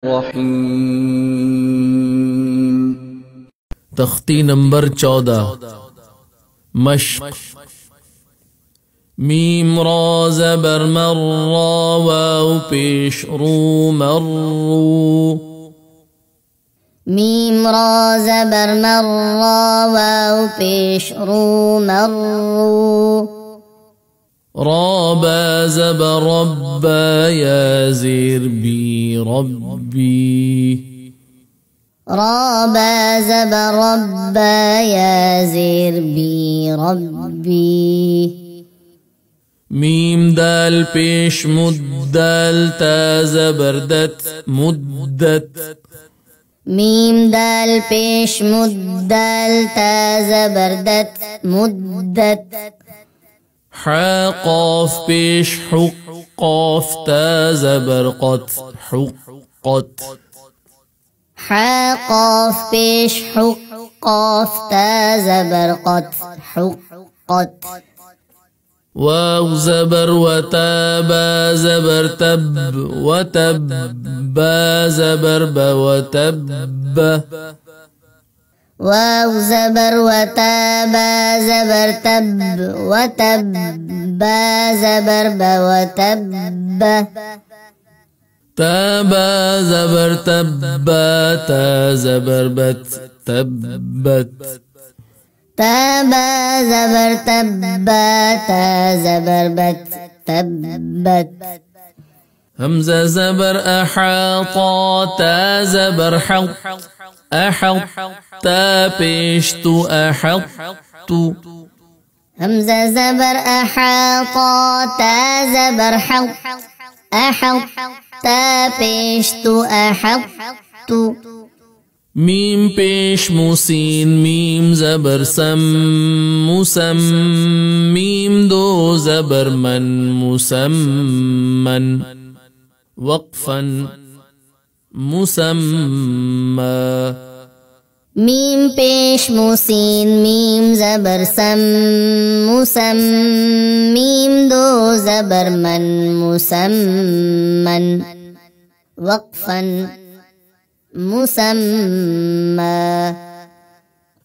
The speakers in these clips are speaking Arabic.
रहीम। तख्ती नंबर 14 मश्क। मीम रा ज़बर मर रा वाव पेश रू मर्रू। मीम रा ज़बर मर रा वाव पेश रू मर्रू। रा बा ज़बर रब्बा या ज़ेर बी रब्बी। रा बा ज़बर रब्बा या ज़ेर बी रब्बी। मीम दाल पेश मुद्दल ता ज़बरदत मुद्दत। मीम दाल पेश मुद्दल ता ज़बरदत मुद्दत। हा क़ाफ पेश हुक क़ाफ ता ज़बरक़त हुक्क़त। हा क़ाफ पेश हुक क़ाफ ता ज़बरक़त हुक्क़त। वाव ज़बर वता बा ज़बर तब वतब बा ज़बर ब वतब। वाव ज़बर वता बा ज़बर तब वतब बा ज़बर ब वतब। ताबा ज़बर तब्बा ता ज़बर बत तब्बत। ताबा ज़बर तब्बा ता ज़बर बत तब्बत। हमज़ा ज़बर अहाता ता ज़बर हक़ अहक़ ता पेश तु अहक़्तु। हमज़ा ज़बर अहाता ता ज़बर हक़ अहक़ ता पेश तु अहक़्तु। मीम पेश मुसीन मीम ज़बर सम मुसम। मीम दो ज़बर मन मुसम्मन वक़फ़न मुसम्मा। मीम पेश मुसीन मीम ज़बर सम मुसम। मीम दो ज़बर मन मुसम्मन वक़फ़न मुसम्मा।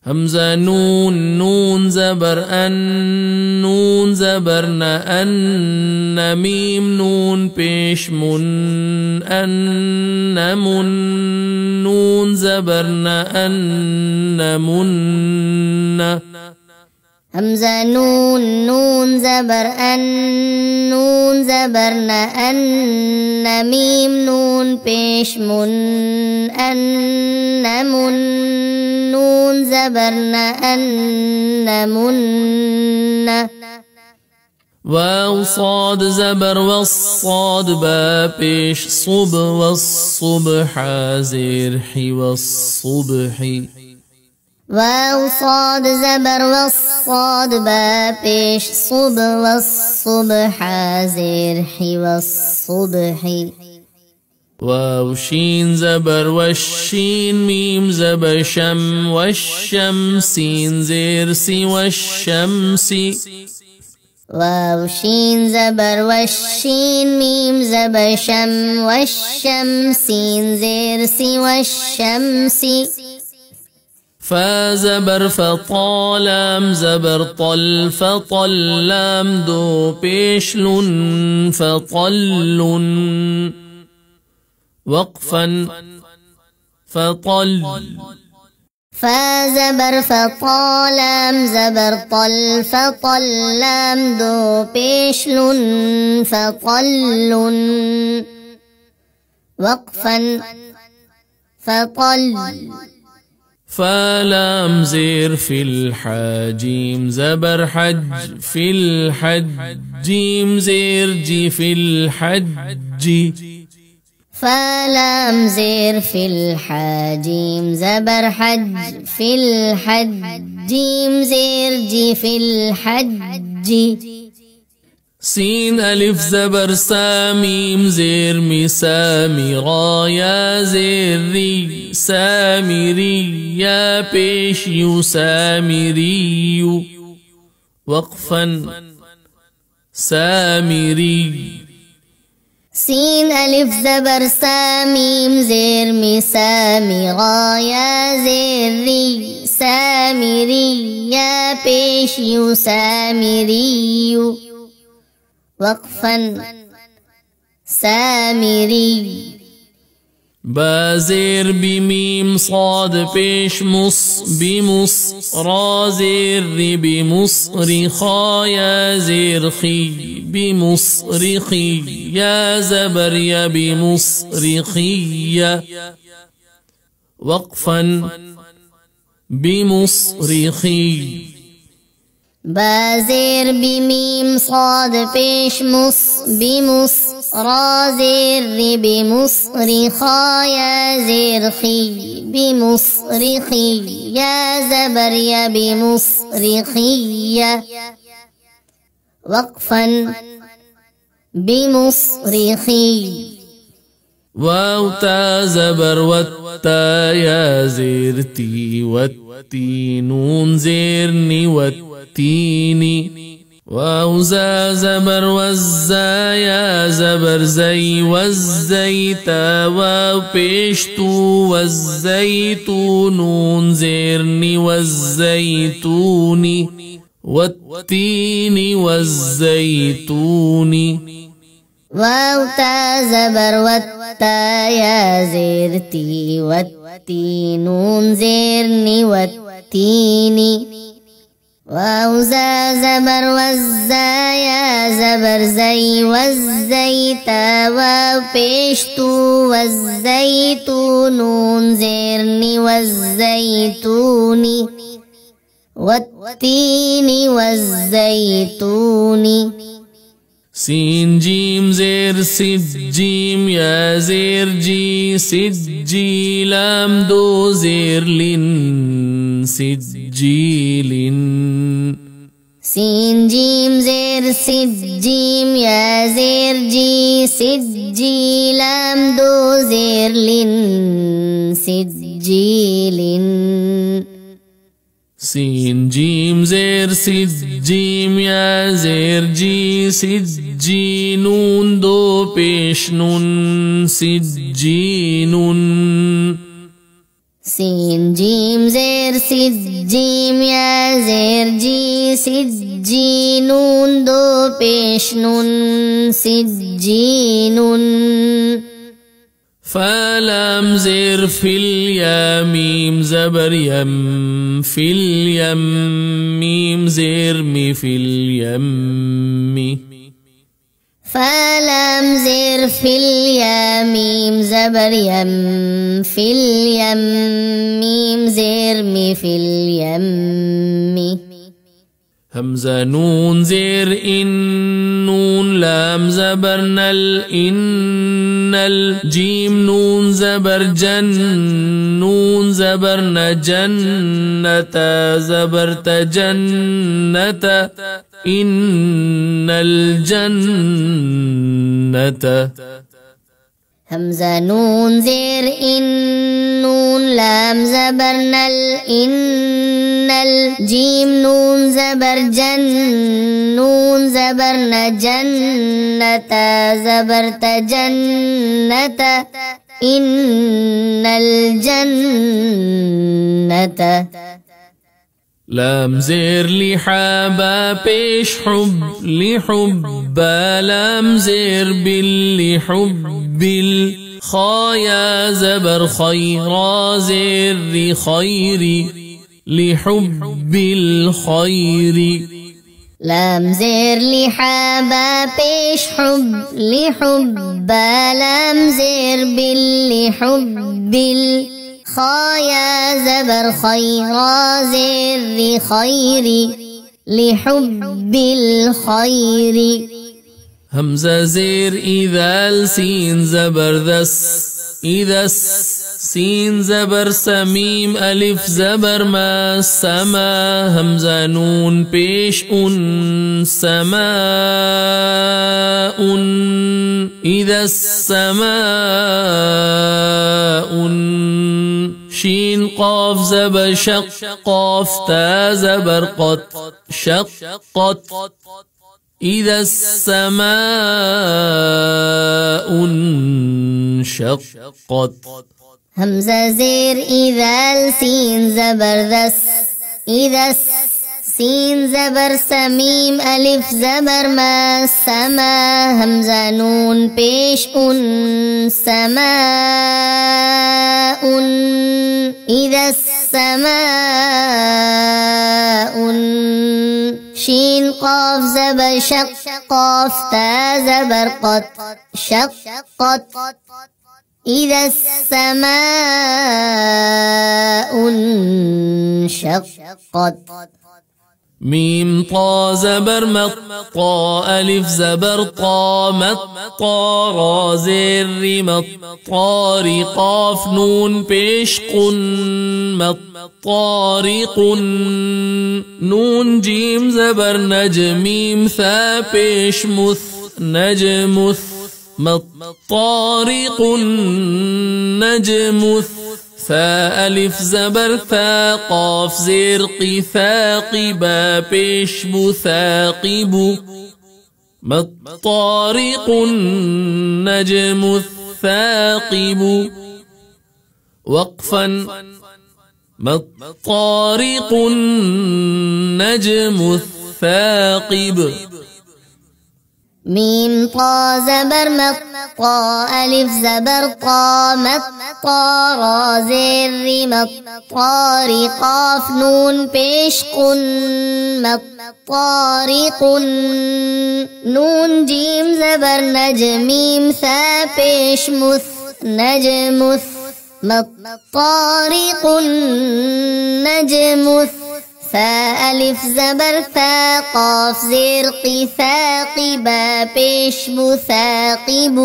हमज़ा नून नून ज़बर अन नून ज़बर न अन। मीम नून पेश मुन अन मुन। नून ज़बर न अन मुन। हमज़ा नून नून ज़बर अन नून ज़बर न अन। मीम नून पेश मुन अन मुन। नून ज़बर न अन मुन। वाव साद ज़बर वस्साद बा पेश सुब वस्सुबह ज़ेर ही वस्सुबही। वाव साद ज़बर वस्साद बा पेश सुब वस्सुबह ज़ेर ही वस्सुबही। वाव शीन ज़बर वशीन मीम ज़बर शम वशम। सीन ज़ेर सी वशमसी। वाव शीन ज़बर वशीन मीम ज़बर शम वशम। सीन ज़ेर सी वशमसी। फा ज़बर फ़ता लाम ज़बर तल फ़तल। लाम दो पेश लुन फ़तल्लुन वक़फ़न फ़तल। फा ज़बर फ़ता लाम ज़बर तल फ़तल। लाम दो पेश लुन फ़तल्लुन वक़फ़न फ़तल। फ़लाम ज़ेर फ़िल हाजीम ज़बर हज फ़िल हज। जीम ज़ेर जी फ़िल हज्जी। फ़लाम ज़ेर फ़िल हाजीम ज़बर हज फ़िल हज। जीम ज़ेर जी फ़िल हज्जी। सीन अलिफ ज़बर सा मीम ज़ेर मी सामिरा या ज़ेर री सामिरी। या पेश यू सामिरीयू वक़फ़न सामिरी। سين ألف زبر ساميم زير مسامي رايا زيري سامري يا بيش يسامري وقفا سامري بازير بميم صاد بيش مص بمص را زير بمصر خايا زير خي بمصر خي يا زبر يا بمصر خي وقفا بمصر خي بازير بميم صاد بيش مص بمص را زير بمصر خايا زير خي بمصر خي يا زبر يا بمصر خي وقفا بمصر خي واو تا زبر والتا يا زيرتي والتي نون زيرني والتيني واو زا زبر والزا يا زبر زي والزيتا واو بيشتو والزيتو نون زيرني والزيتوني والتين والزيتون واو تا زبر والتا يا زيرتي والتي نون زيرني والتيني واو زا زبر والزا يا زبر زي والزيتا واو بيشتو والزيتو نون زيرني والزيتوني والتين والزيتون سين جيم زير سجيم يا زير جي سجي لام دو زير لين سجيل سين جيم زير سجيم يا زير جي سجي لام دو زير لين سجيل سين جيم زير سجيم يا زير جي سجي نون دو بيش نون سجين سين جيم زير سجيم يا زير جي سجي نون دو بيش نون سجين فلام زير في اليميم زبر يم في اليم ميم زير مي في اليم فلام زير في اليميم زبر يم في اليم ميم زير مي في اليم همزة نون زير إن نون لام زبر نل إن الجيم نون زبر جن نون زبر نجنة زبرت جنة إن الجنة همزة نون زير إن نون لام زبر نل إن الجيم نون زبر جن نون زبر نجنة زبرت جنة إن الجنة لام زير لحابا بيش حب لحب لام زير باللحب الخايا زبر خيرا زير خيري لحب الخير لام زير لحابا بيش حب لحب لام زير باللحب خايا زبر خيرا زير خيري لحب الخير همزة زير إذا السين زبر ذس إذا سين زبر سميم ألف زبر ما سما همزة نون بيش سماء إذا السماء شين قاف زبر شق قاف تا زبر قط شقت إذا السماء انشقت. همزة زير إذا السين زبر ذس. إذا سين زبر سميم ألف زبر ما سما. همزة نون پیش سماء. إذا السماء شين قاف زبر شق قاف تا زبر قط شقت. إذا السماء انشقت. ميم طا زبر مط طا ألف زبر طا مط طا را زير مط طاري قاف نون پیش مط طارق. نون جيم زبر نجميم ثا پیش مث نجمث مط طارق نجمث. فا ألف زبر فا قاف زير ثاقبا پیش ثاقب مط طارق نجم الثاقب. وقفا مط طارق نجم الثاقب. ميم طا زبر مط طا ألف زبر طا مط طا را زير مط طاري قاف نون پیش مط طارق. نون جيم زبر نجميم ثا پیش مث نجمث مط طارق نجمث. فا ألف زبر فا قاف زير ثاقبا پیش ثاقب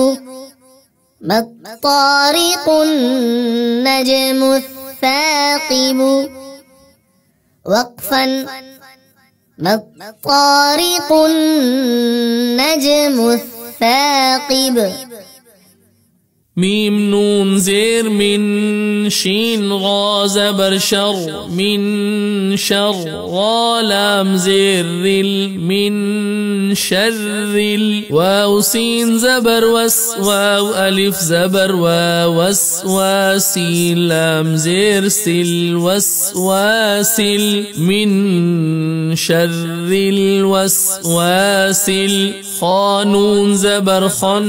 مط طارق نجم الثاقب. وقفا مط طارق نجم الثاقب. ميم نون زير من شين غا زبر شر من شر غا لام زير من شر. واو سين زبر وس واو ألف زبر وس واسين لام زير سل وسواسل. من شر الوسواسل. خانون زبر خن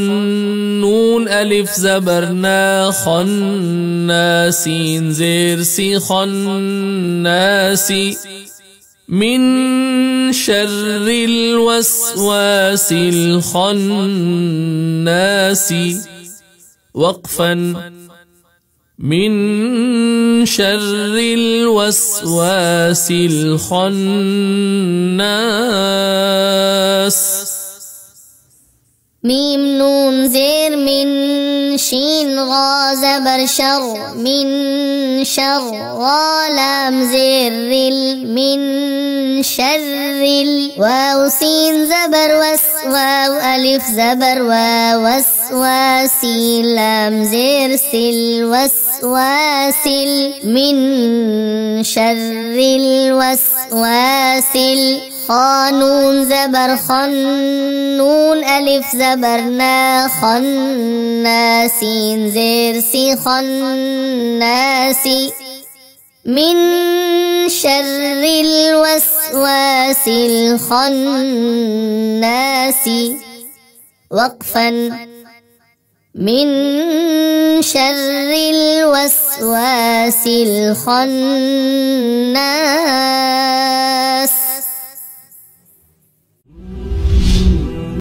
نون ألف زبرنا خنا سين زير سي خناسي. من شر الوسواس الخناس. وقفا من شر الوسواس الخناس. ميم نون زير من شين غا زبر شر من شر غا لام زير من شر. واو سين زبر وس واو ألف زبر وسواسي لام زير سل وسواسل. من شر الوسواسل. خانون زبر خن نون ألف زبرنا خنا سين زير سي خناسي. من شر الوسواس الخناس. وقفا من شر الوسواس الخناس.